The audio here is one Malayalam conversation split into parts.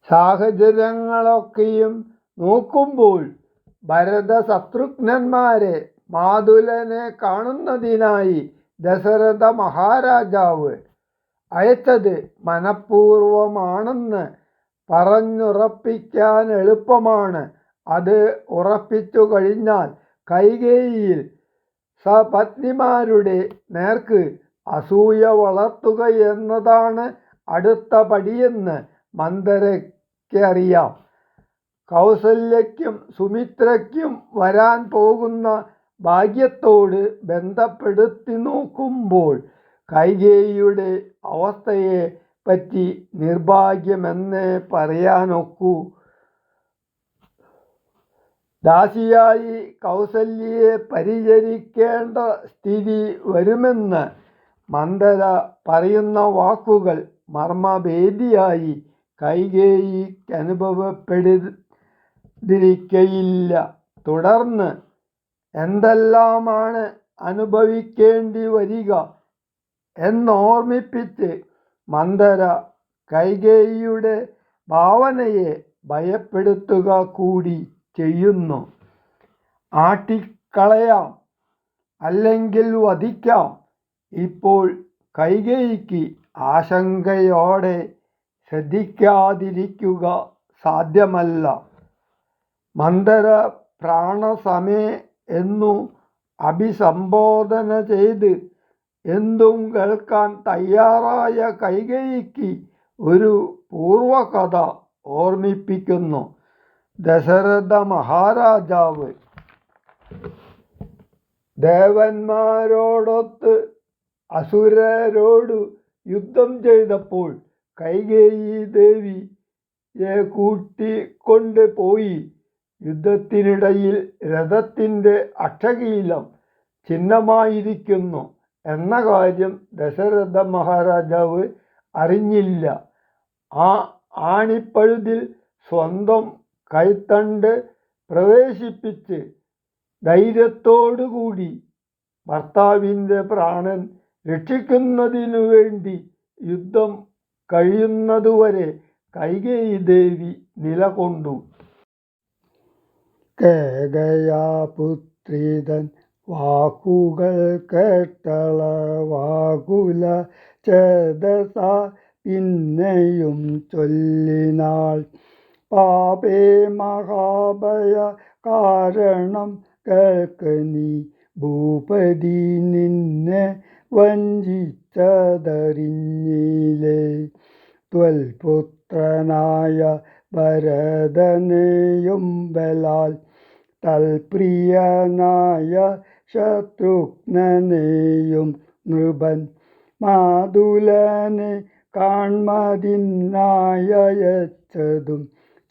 സാഹചര്യങ്ങളൊക്കെയും നോക്കുമ്പോൾ ഭരത ശത്രുഘ്നന്മാരെ മാതുലനെ കാണുന്നതിനായി ദശരഥ മഹാരാജാവ് അയച്ചത് മനഃപൂർവമാണെന്ന് പറഞ്ഞുറപ്പിക്കാൻ എളുപ്പമാണ്. അത് ഉറപ്പിച്ചു കഴിഞ്ഞാൽ കൈകേയിയിൽ സപത്നിമാരുടെ നേർക്ക് അസൂയ വളർത്തുക എന്നതാണ് അടുത്ത പടിയെന്ന് മന്ദരയ്ക്കറിയാം. കൗസല്യയ്ക്കും സുമിത്രയ്ക്കും വരാൻ പോകുന്ന ഭാഗ്യത്തോട് ബന്ധപ്പെടുത്തി നോക്കുമ്പോൾ കൈകേയിയുടെ അവസ്ഥയെ പറ്റി നിർഭാഗ്യമെന്നേ പറയാനൊക്കൂ. ദാസിയായി കൗസല്യയെ പരിചരിക്കേണ്ട സ്ഥിതി വരുമെന്ന് മന്ദര പറയുന്ന വാക്കുകൾ മർമ്മഭേദിയായി കൈകേയിക്കനുഭവപ്പെടാതിരിക്കയില്ല. തുടർന്ന് എന്തെല്ലാമാണ് അനുഭവിക്കേണ്ടി വരിക എന്നോർമ്മിപ്പിച്ച് മന്ദര കൈകേയിയുടെ ഭാവനയെ ഭയപ്പെടുത്തുക കൂടി ചെയ്യുന്നു. ആട്ടിക്കളയാം, അല്ലെങ്കിൽ വധിക്കാം. ഇപ്പോൾ കൈകേയിക്ക് ആശങ്കയോടെ ശ്രദ്ധിക്കാതിരിക്കുക സാധ്യമല്ല. മന്ദര പ്രാണസമേ എന്നു അഭിസംബോധന ചെയ്ത് എന്തും കേൾക്കാൻ തയ്യാറായ കൈകേയിക്ക് ഒരു പൂർവകഥ ഓർമ്മിപ്പിക്കുന്നു. ദശരഥ മഹാരാജാവ് ദേവന്മാരോടൊത്ത് അസുരരോട് യുദ്ധം ചെയ്തപ്പോൾ കൈകേയി ദേവിയെ കൂട്ടിക്കൊണ്ട് പോയി. യുദ്ധത്തിനിടയിൽ രഥത്തിൻ്റെ അക്ഷകീലം ഛിന്നമായിരിക്കുന്നു എന്ന കാര്യം ദശരഥ മഹാരാജാവ് അറിഞ്ഞില്ല. ആ ആണിപ്പഴുതിൽ സ്വന്തം കൈത്തണ്ട് പ്രവേശിപ്പിച്ച് ധൈര്യത്തോടുകൂടി ഭർത്താവിൻ്റെ പ്രാണൻ രക്ഷിക്കുന്നതിനു വേണ്ടി യുദ്ധം കഴിയുന്നതുവരെ കൈകേയി ദേവി നിലകൊണ്ടു. കേകയാപുത്രിതൻ വാക്കുകൾ കേട്ടളവാകുല ചേതസ പിന്നെയും ചൊല്ലിനാൾ, പാപേ മഹാഭയ കാരണം കേൾക്കനീ ഭൂപതി നിന്നെ വഞ്ചിച്ചതറിഞ്ഞില്ലേ. ത്വൽപുത്രനായ ഭരതനെയും ബലാൽ തൽപ്രിയനായ ശത്രുഘ്നനെയും നൃപൻ മാതുലനെ കാൺമതിനായച്ചതും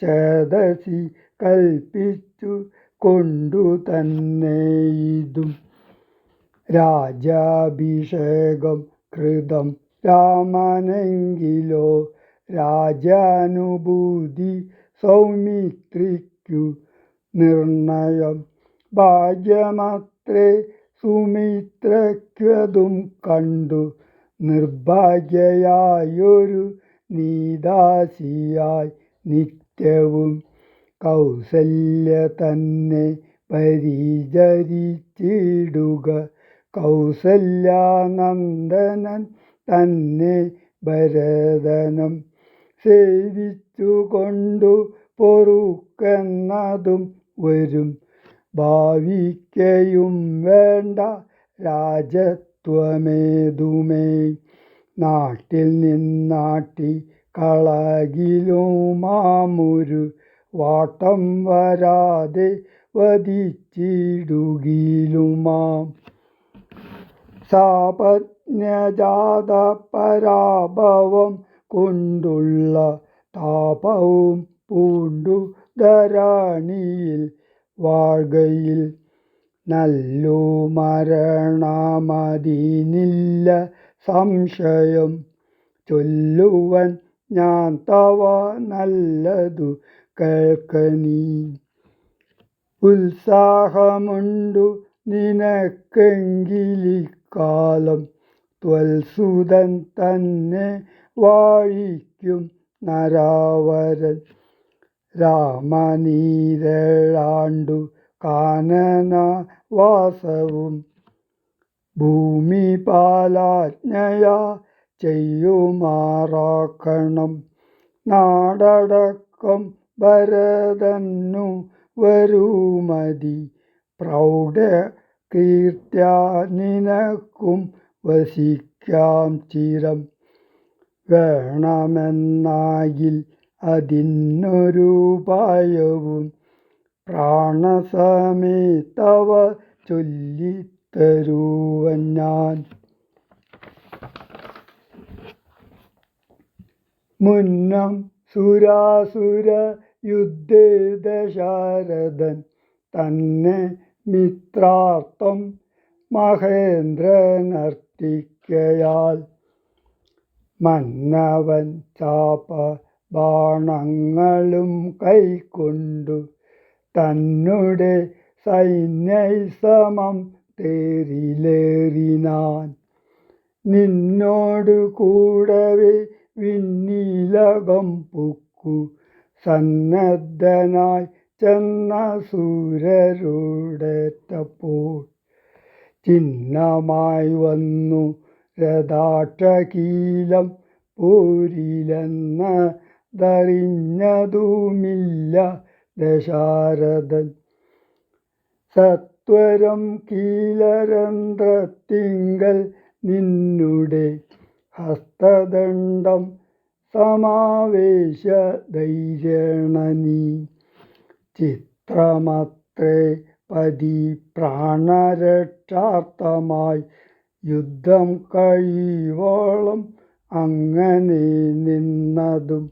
ചേതസി കൽപ്പിച്ചു കൊണ്ടു തന്നെ ഇതും. രാജ്യാഭിഷേകം കൃതം രാമനെങ്കിലോ രാജ്യാനുഭൂതി സൗമിത്രിക്കു നിർണയം. ഭാഗ്യമത്രേ സുമിത്രയ്ക്കതും കണ്ടു നിർഭാഗ്യയായൊരു നീദാസിയായി നിത്യവും കൗസല്യ തന്നെ പരിചരിച്ചിടുക. കൗസല്യാനന്ദനൻ തന്നെ ഭരതനം സേവിച്ചുകൊണ്ടു പൊറുക്കെന്നതും വരും. ഭാവിക്കയും വേണ്ട രാജത്വമേതുമേ. നാട്ടിൽ നിന്നാട്ടി കളകിലുമാമൊരു വാട്ടം വരാതെ വധിച്ചിടുകിലുമാം. സാപജ്ഞജാത പരാഭവം കൊണ്ടുള്ള താപവും പൂണ്ടു ധരണിയിൽ വാഴ്കയിൽ നല്ലു മരണമതിനില്ല സംശയം. ചൊല്ലുവൻ ഞാൻ തവ നല്ലതു കേൾക്കനീ. ഉത്സാഹമുണ്ടു നിനക്കെങ്കിലിക്കാലം ത്വൽസുതൻ തന്നെ വാഴിക്കും നരാവരൻ രാമനീരേഴാണ്ടു കാനനവാസവും ഭൂമിപാലാജ്ഞയാ ചെയ്യുമാറാക്കണം. നാടടക്കം ഭരതന്നു വരുമതി പ്രൗഢകീർത്തിയാ നിനക്കും വസിക്കാം ചിരം. വേണമെന്നാകിൽ അതിനൊരുപായവും പ്രാണസമേതവ ചൊല്ലിത്തരുവൻ ഞാൻ. മുന്നം സുരാസുര യുദ്ധേ ദശരഥൻ തന്നെ മിത്രാർത്ഥം മഹേന്ദ്രനർത്തിക്കയാൽ മന്നവൻ ചാപബാണങ്ങളും കൈക്കൊണ്ടു തന്നെ സൈന്യസമം തേരിലേറിനാൻ. നിന്നോടു കൂടവേ വിണ്ണിലകം പൊക്കു സന്നദ്ധനായി ചെന്ന സൂരരുടേറ്റപ്പോൾ ചിഹ്നമായി വന്നു രഥാക്ഷകീലം പോരിലെന്നതറിഞ്ഞതുമില്ല ദശാരഥൻ. സത്വരം കീലരന്ധ്രത്തിങ്കൽ നിന്നുടെ ഹസ്തദണ്ഡം സമാവേശ ധൈര്യേണ നീ. ചിത്രമത്രേ പതി പ്രാണരക്ഷാർത്ഥമായി യുദ്ധം കഴിയുവോളം അങ്ങനെ നിന്നതും.